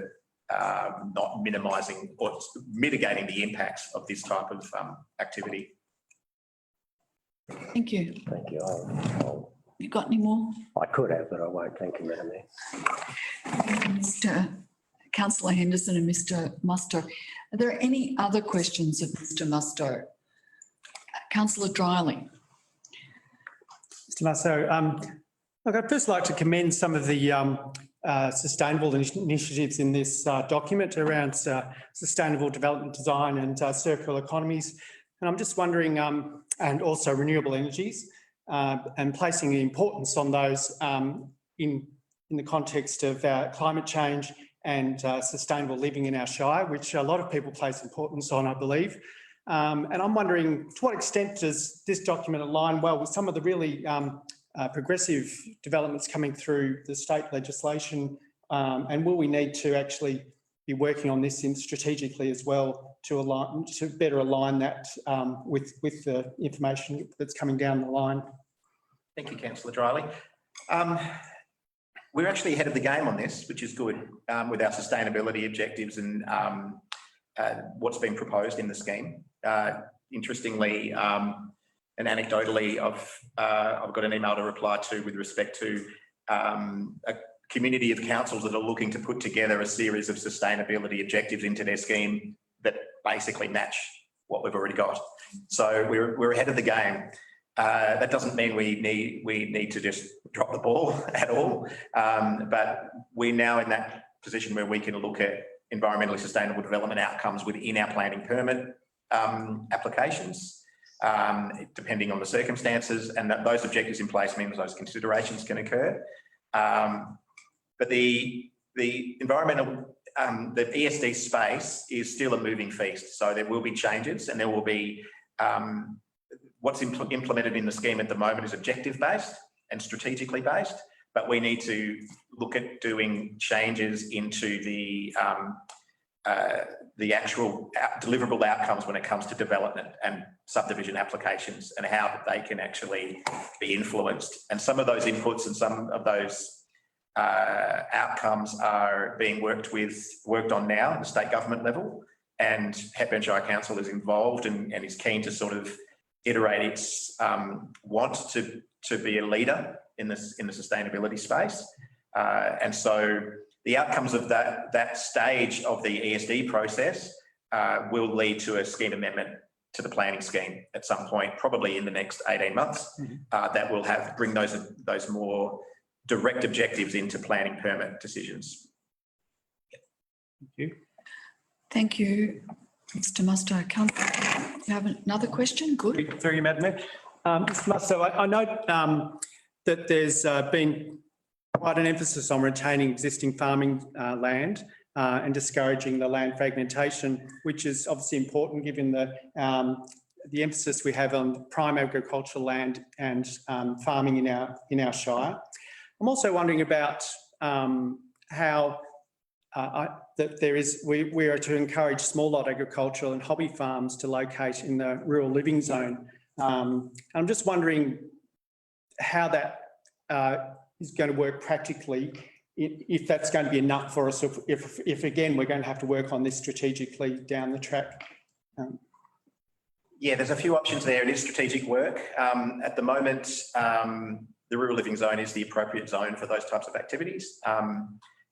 not minimising or mitigating the impacts of this type of activity. Thank you. Thank you. You got any more? I could have, but I won't. Thank you, Madam Mayor. Mr. Councillor Henderson and Mr. Musto. Are there any other questions of Mr. Musto? Councillor Dryling. Mr. Musto, look, I'd first like to commend some of the sustainable initiatives in this document around sustainable development design and circular economies. And I'm just wondering, and also renewable energies, and placing the importance on those in the context of climate change and sustainable living in our shire, which a lot of people place importance on, I believe. And I'm wondering, to what extent does this document align well with some of the really progressive developments coming through the state legislation, and will we need to actually be working on this strategically as well to better align that with the information that's coming down the line? Thank you, Councillor Dryling. We're actually ahead of the game on this, which is good, with our sustainability objectives and what's been proposed in the scheme. Interestingly, and anecdotally, I've got an email to reply to with respect to a community of councils that are looking to put together a series of sustainability objectives into their scheme that basically match what we've already got. So we're ahead of the game. That doesn't mean we need to just drop the ball at all, but we're now in that position where we can look at environmentally sustainable development outcomes within our planning permit applications. Depending on the circumstances, and that those objectives in place means those considerations can occur. But the environmental, the ESD space is still a moving feast. So there will be changes, and there will be what's implemented in the scheme at the moment is objective based and strategically based. But we need to look at doing changes into the actual deliverable outcomes when it comes to development and subdivision applications and how they can actually be influenced. And some of those inputs and some of those outcomes are being worked on now at the state government level, and Hepburn Shire Council is involved and is keen to sort of iterate its want to be a leader in the sustainability space. And so the outcomes of that stage of the ESD process will lead to a scheme amendment to the planning scheme at some point, probably in the next 18 months, that will bring those more direct objectives into planning permit decisions. Thank you. Thank you, Mr. Musto. Councillor, you have another question? Good. Through you, Madam Mayor. Mr. Musto, I note that there's been quite an emphasis on retaining existing farming land and discouraging the land fragmentation, which is obviously important given the emphasis we have on prime agricultural land and farming in our shire. I'm also wondering about how that we are to encourage small lot agricultural and hobby farms to locate in the rural living zone. I'm just wondering how that is going to work practically, if that's going to be enough for us, if again, we're going to have to work on this strategically down the track. Yeah, there's a few options there. It is strategic work. At the moment, the rural living zone is the appropriate zone for those types of activities.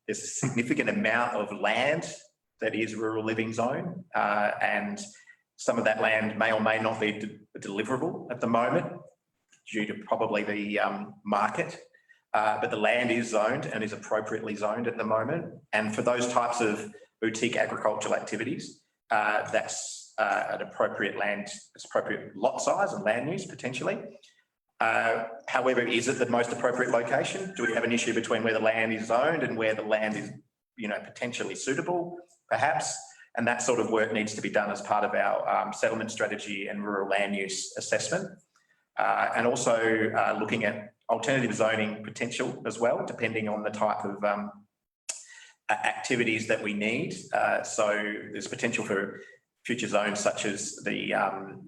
There's a significant amount of land that is rural living zone, and some of that land may or may not be deliverable at the moment due to probably the market. But the land is zoned and is appropriately zoned at the moment. And for those types of boutique agricultural activities, that's an appropriate appropriate lot size and land use potentially. However, is it the most appropriate location? Do we have an issue between where the land is zoned and where the land is, potentially suitable, perhaps? And that sort of work needs to be done as part of our settlement strategy and rural land use assessment. And also looking at alternative zoning potential as well, depending on the type of activities that we need. So there's potential for future zones such as the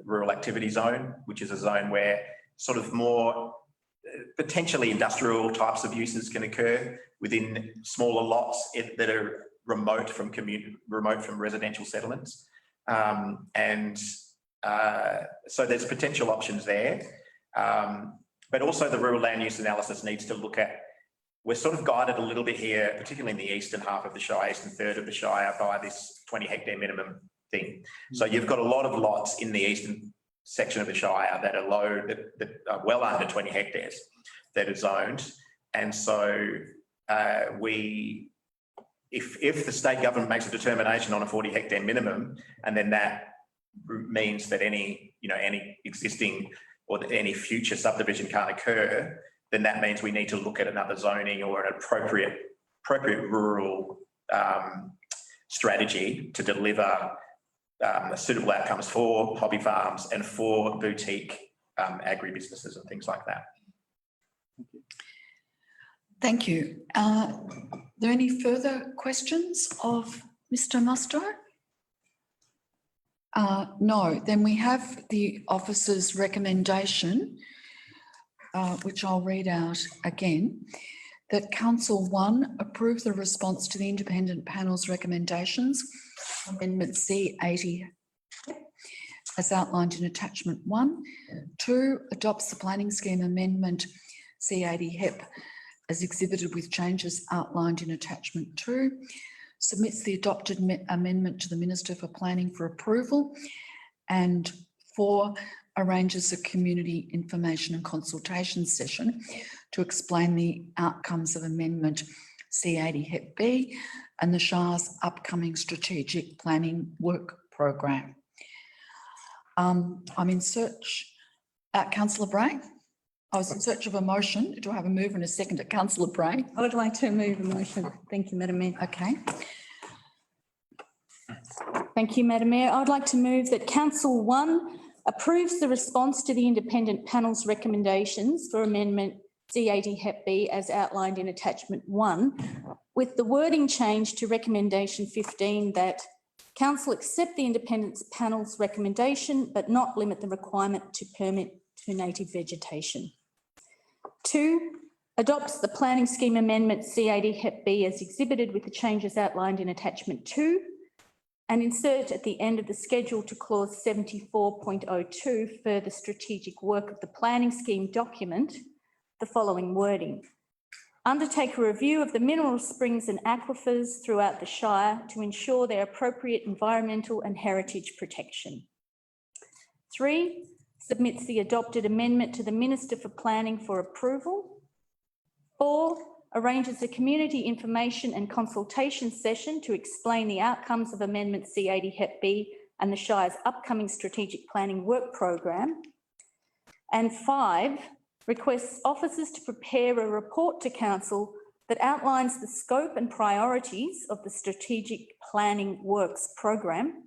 rural activity zone, which is a zone where sort of more potentially industrial types of uses can occur within smaller lots that are remote from residential settlements. So there's potential options there. But also the rural land use analysis needs to look at, we're sort of guided a little bit here, particularly in the eastern half of the Shire, eastern third of the Shire, by this 20 hectare minimum thing. So you've got a lot of lots in the eastern section of the Shire that are low, that are well under 20 hectares that are zoned. And so if the state government makes a determination on a 40 hectare minimum, and then that means that any existing or any future subdivision can't occur, then that means we need to look at another zoning or an appropriate rural strategy to deliver suitable outcomes for hobby farms and for boutique agribusinesses and things like that. Thank you. Are there any further questions of Mr. Musto? No, then we have the officer's recommendation, which I'll read out again, that Council 1 approve the response to the independent panel's recommendations, Amendment C80 as outlined in Attachment 1. 2, adopts the planning scheme amendment C80 HEP as exhibited with changes outlined in Attachment 2. Submits the adopted amendment to the Minister for Planning for approval. And 4, arranges a community information and consultation session to explain the outcomes of Amendment C80 Hep B and the Shire's upcoming strategic planning work program. I'm in search, Councillor Bray? I was in search of a motion. Do I have a mover and a second at Councillor Bray? I would like to move a motion. Thank you, Madam Mayor. Okay. Thank you, Madam Mayor. I'd like to move that Council 1 approves the response to the independent panel's recommendations for Amendment C80 Hep B as outlined in Attachment 1, with the wording change to Recommendation 15 that Council accept the independent panel's recommendation but not limit the requirement to permit to native vegetation. 2, adopts the planning scheme amendment C80 Hep B as exhibited with the changes outlined in Attachment 2, and insert at the end of the schedule to clause 74.02 further strategic work of the planning scheme document, the following wording. Undertake a review of the mineral springs and aquifers throughout the Shire to ensure their appropriate environmental and heritage protection. 3, submits the adopted amendment to the Minister for Planning for approval. 4, arranges a community information and consultation session to explain the outcomes of Amendment C80 Hep B and the Shire's upcoming strategic planning work program. And 5, requests officers to prepare a report to Council that outlines the scope and priorities of the strategic planning works program,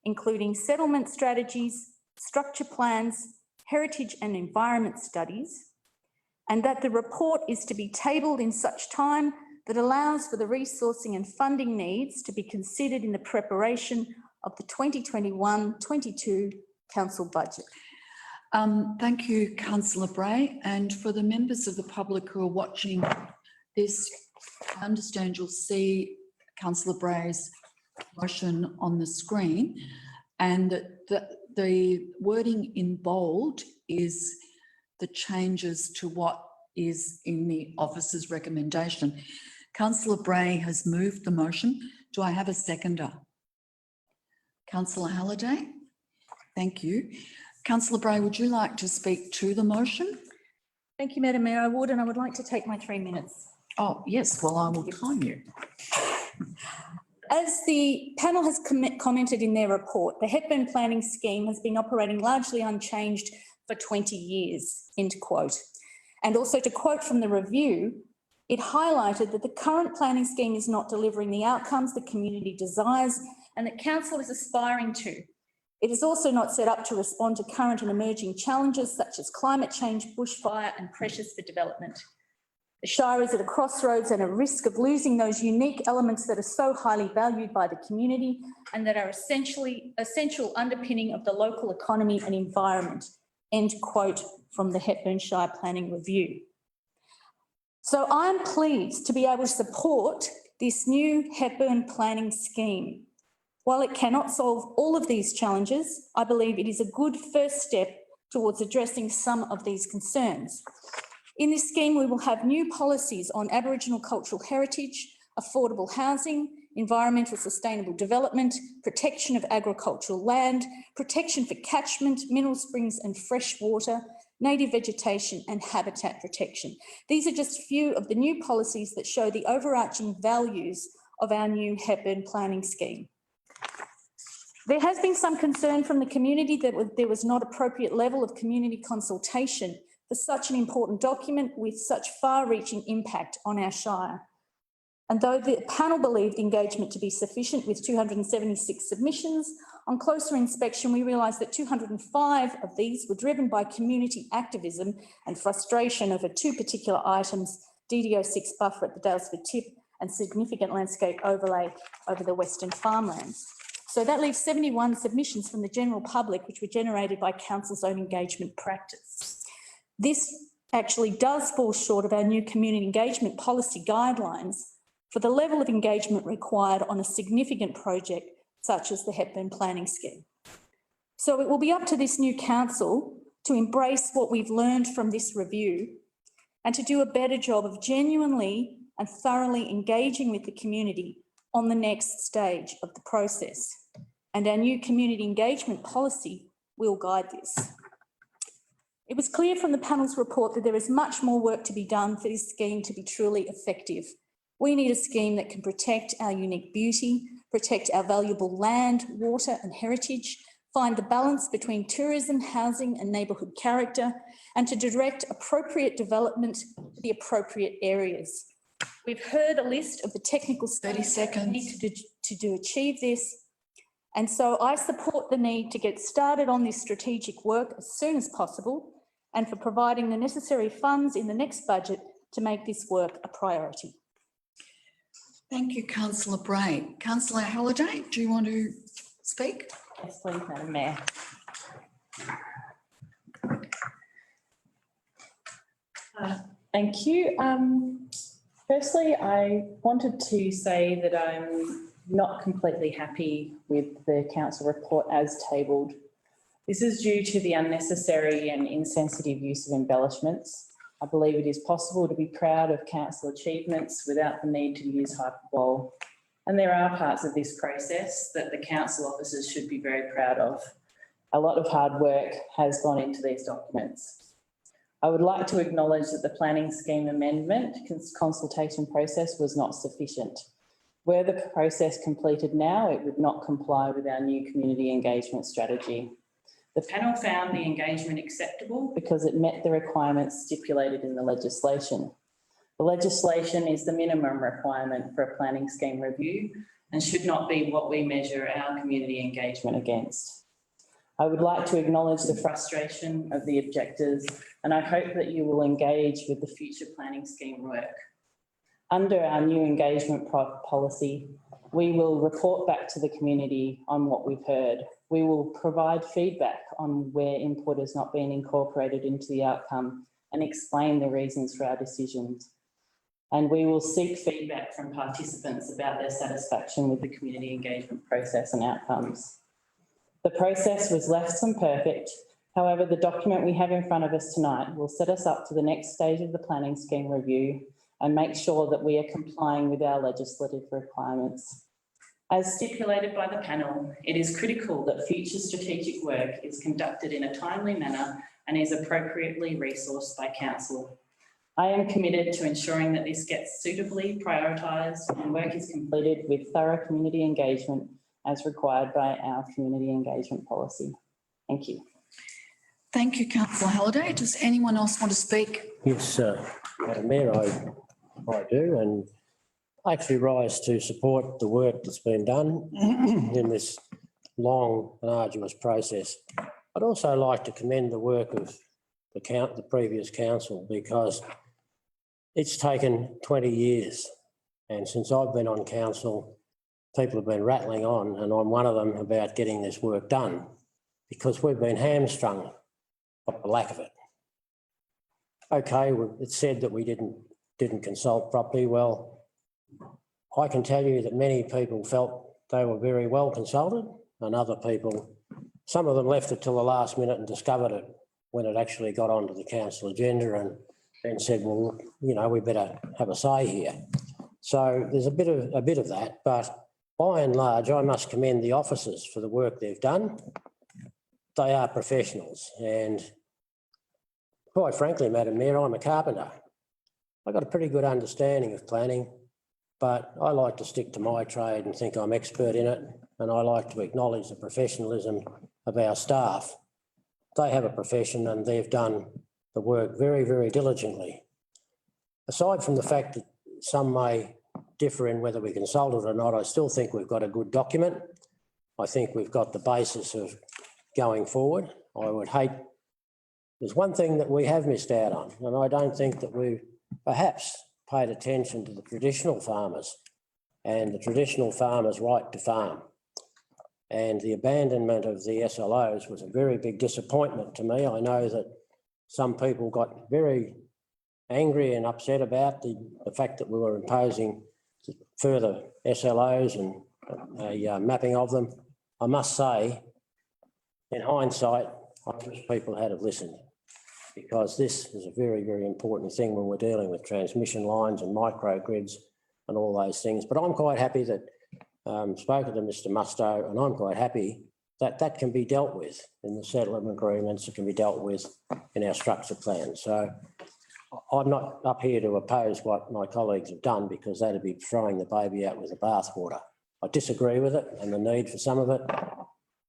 including settlement strategies, structure plans, heritage and environment studies, and that the report is to be tabled in such time that allows for the resourcing and funding needs to be considered in the preparation of the 2021-22 council budget. Thank you, councillor Bray. And for the members of the public who are watching this, I understand you'll see councillor Bray's motion on the screen, and the wording in bold is the changes to what is in the officer's recommendation. Councillor Bray has moved the motion. Do I have a seconder? Councillor Halliday? Thank you. Councillor Bray, would you like to speak to the motion? Thank you, Madam Mayor. I would, and I would like to take my 3 minutes. Oh, yes, well, I will time you. As the panel has commented in their report, the Hepburn Planning Scheme has been operating largely unchanged for 20 years, end quote. And also, to quote from the review, it highlighted that the current planning scheme is not delivering the outcomes the community desires and that council is aspiring to. It is also not set up to respond to current and emerging challenges such as climate change, bushfire and pressures for development. The Shire is at a crossroads and a risk of losing those unique elements that are so highly valued by the community and that are essential underpinning of the local economy and environment, end quote from the Hepburn Shire Planning Review. So I'm pleased to be able to support this new Hepburn Planning Scheme. While it cannot solve all of these challenges, I believe it is a good first step towards addressing some of these concerns. In this scheme, we will have new policies on Aboriginal cultural heritage, affordable housing, environmental sustainable development, protection of agricultural land, protection for catchment, mineral springs and fresh water, native vegetation and habitat protection. These are just a few of the new policies that show the overarching values of our new Hepburn Planning Scheme. There has been some concern from the community that there was not appropriate level of community consultation for such an important document with such far-reaching impact on our Shire. And though the panel believed engagement to be sufficient with 276 submissions, on closer inspection we realised that 205 of these were driven by community activism and frustration over two particular items, DDO6 buffer at the Dalesford Tip and significant landscape overlay over the Western farmlands. So that leaves 71 submissions from the general public, which were generated by council's own engagement practice. This actually does fall short of our new community engagement policy guidelines for the level of engagement required on a significant project such as the Hepburn Planning Scheme. So it will be up to this new council to embrace what we've learned from this review and to do a better job of genuinely and thoroughly engaging with the community on the next stage of the process. And our new community engagement policy will guide this. It was clear from the panel's report that there is much more work to be done for this scheme to be truly effective. We need a scheme that can protect our unique beauty, protect our valuable land, water and heritage, find the balance between tourism, housing and neighbourhood character, and to direct appropriate development to the appropriate areas. We've heard a list of the technical studies that we need to achieve this. And so I support the need to get started on this strategic work as soon as possible and for providing the necessary funds in the next budget to make this work a priority. Thank you, councillor Bray. Councillor Halliday, do you want to speak? Yes, please, Madam Mayor. Thank you. Firstly, I wanted to say that I'm not completely happy with the council report as tabled. This is due to the unnecessary and insensitive use of embellishments. I believe it is possible to be proud of council achievements without the need to use hyperbole. And there are parts of this process that the council officers should be very proud of. A lot of hard work has gone into these documents. I would like to acknowledge that the planning scheme amendment consultation process was not sufficient. Were the process completed now, it would not comply with our new community engagement strategy. The panel found the engagement acceptable because it met the requirements stipulated in the legislation. The legislation is the minimum requirement for a planning scheme review and should not be what we measure our community engagement against. I would like to acknowledge the frustration of the objectors and I hope that you will engage with the future planning scheme work. Under our new engagement policy, we will report back to the community on what we've heard. We will provide feedback on where input has not been incorporated into the outcome and explain the reasons for our decisions. And we will seek feedback from participants about their satisfaction with the community engagement process and outcomes. The process was less than perfect. However, the document we have in front of us tonight will set us up to the next stage of the planning scheme review and make sure that we are complying with our legislative requirements. As stipulated by the panel, it is critical that future strategic work is conducted in a timely manner and is appropriately resourced by council. I am committed to ensuring that this gets suitably prioritised and work is completed with thorough community engagement as required by our community engagement policy. Thank you. Thank you, councillor Halliday. Does anyone else want to speak? Yes, Madam Mayor, I do, and I actually rise to support the work that's been done in this long and arduous process. I'd also like to commend the work of the previous council, because it's taken 20 years, and since I've been on council, people have been rattling on, and I'm one of them, about getting this work done, because we've been hamstrung by the lack of it. Okay, it's said that we didn't consult properly. Well, I can tell you that many people felt they were very well consulted, and other people, some of them left it till the last minute and discovered it when it actually got onto the council agenda, and then said, well, you know, we better have a say here. So there's a bit of that, but by and large, I must commend the officers for the work they've done. They are professionals, and quite frankly, Madam Mayor, I'm a carpenter. I've got a pretty good understanding of planning, but I like to stick to my trade and think I'm expert in it, and I like to acknowledge the professionalism of our staff. They have a profession and they've done the work very, very diligently. Aside from the fact that some may differ in whether we consulted or not, I still think we've got a good document. I think we've got the basis of going forward. There's one thing that we have missed out on, and I don't think that we perhaps paid attention to the traditional farmers and the traditional farmers' right to farm. And the abandonment of the SLOs was a very big disappointment to me. I know that some people got very angry and upset about the fact that we were imposing further SLOs and a mapping of them. I must say, in hindsight, I wish people had have listened, because this is a very, very important thing when we're dealing with transmission lines and microgrids and all those things. But I'm quite happy that spoken to Mr Musto, and I'm quite happy that that can be dealt with in the settlement agreements. It can be dealt with in our structure plan. So I'm not up here to oppose what my colleagues have done, because that'd be throwing the baby out with the bathwater. I disagree with it and the need for some of it.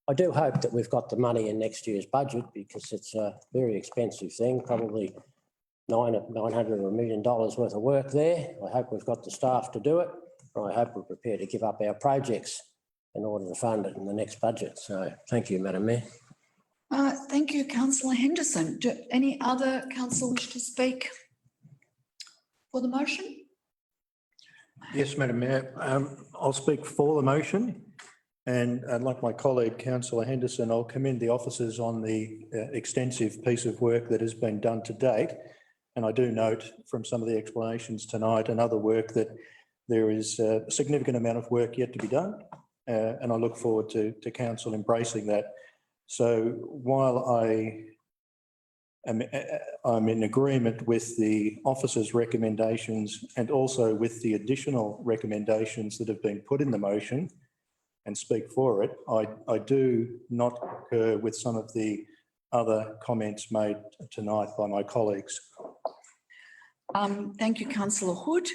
I do hope that we've got the money in next year's budget, because it's a very expensive thing, probably $900 or $1 million worth of work there. I hope we've got the staff to do it. I hope we're prepared to give up our projects in order to fund it in the next budget. So thank you, Madam Mayor. Thank you, councillor Henderson. Do any other councillor wish to speak for the motion? Yes, Madam Mayor. I'll speak for the motion. And like my colleague, councillor Henderson, I'll commend the officers on the extensive piece of work that has been done to date. And I do note from some of the explanations tonight and other work that there is a significant amount of work yet to be done. And I look forward to council embracing that. So while I'm in agreement with the officers' recommendations and also with the additional recommendations that have been put in the motion and speak for it, I do not concur with some of the other comments made tonight by my colleagues. Thank you, councillor Hood.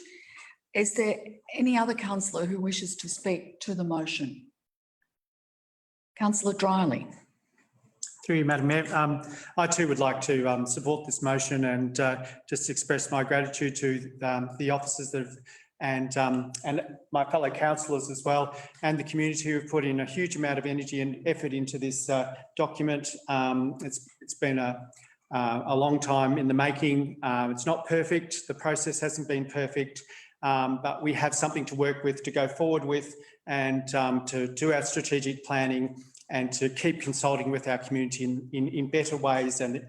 Is there any other councillor who wishes to speak to the motion? Councillor Dryelly. Through you, Madam Mayor. I too would like to support this motion and just express my gratitude to the officers that have, and my fellow councillors as well, and the community who have put in a huge amount of energy and effort into this document. It's been a long time in the making. It's not perfect. The process hasn't been perfect. but we have something to work with, to go forward with, and to do our strategic planning and to keep consulting with our community in better ways and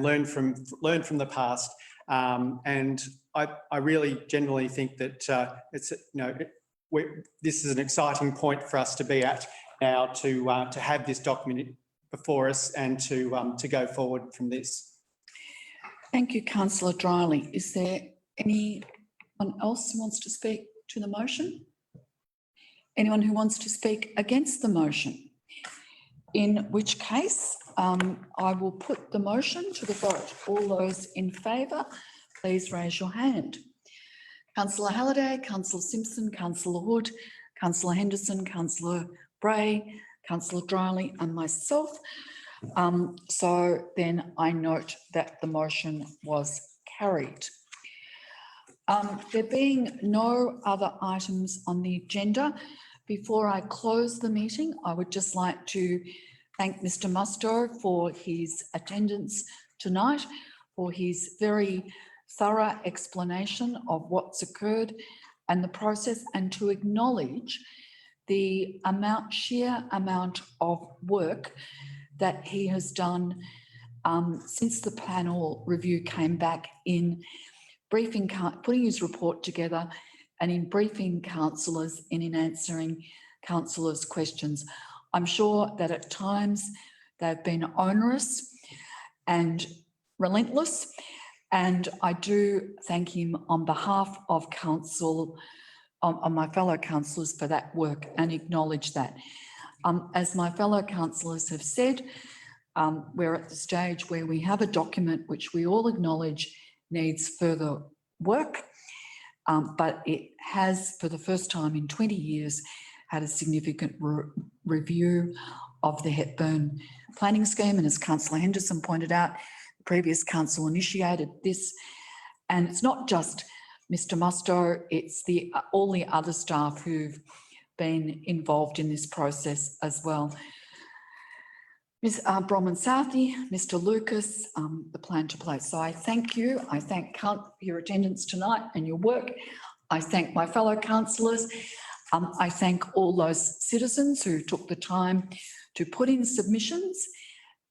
learn from the past. And I really genuinely think that it's, this is an exciting point for us to be at now, to have this document before us and to go forward from this. Thank you, Councillor Dryly. Is there anyone else who wants to speak to the motion? Anyone who wants to speak against the motion? In which case, I will put the motion to the vote. All those in favour, please raise your hand. Councillor Halliday, Councillor Simpson, Councillor Hood, Councillor Henderson, Councillor Bray, Councillor Dryly and myself. So then I note that the motion was carried. There being no other items on the agenda, before I close the meeting, I would just like to thank Mr. Musto for his attendance tonight, for his very thorough explanation of what's occurred and the process, and to acknowledge the sheer amount of work that he has done since the panel review came back in briefing, putting his report together and in briefing councillors and in answering councillors' questions. I'm sure that at times they've been onerous and relentless, and I do thank him on behalf of council, on my fellow councillors for that work, and acknowledge that. As my fellow councillors have said, we're at the stage where we have a document which we all acknowledge needs further work, but it has, for the first time in 20 years, had a significant review of the Hepburn planning scheme. And as Councillor Henderson pointed out, the previous council initiated this. And it's not just Mr. Musto, it's all the other staff who've been involved in this process as well. Ms. Bronwyn Southey, Mr. Lucas, the plan to place. So I thank you. I thank your attendance tonight and your work. I thank my fellow councillors. I thank all those citizens who took the time to put in submissions,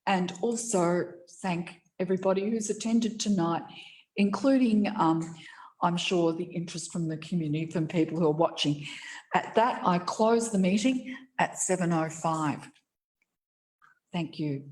and also thank everybody who's attended tonight, including, I'm sure, the interest from the community, from people who are watching. At that, I close the meeting at 7:05. Thank you.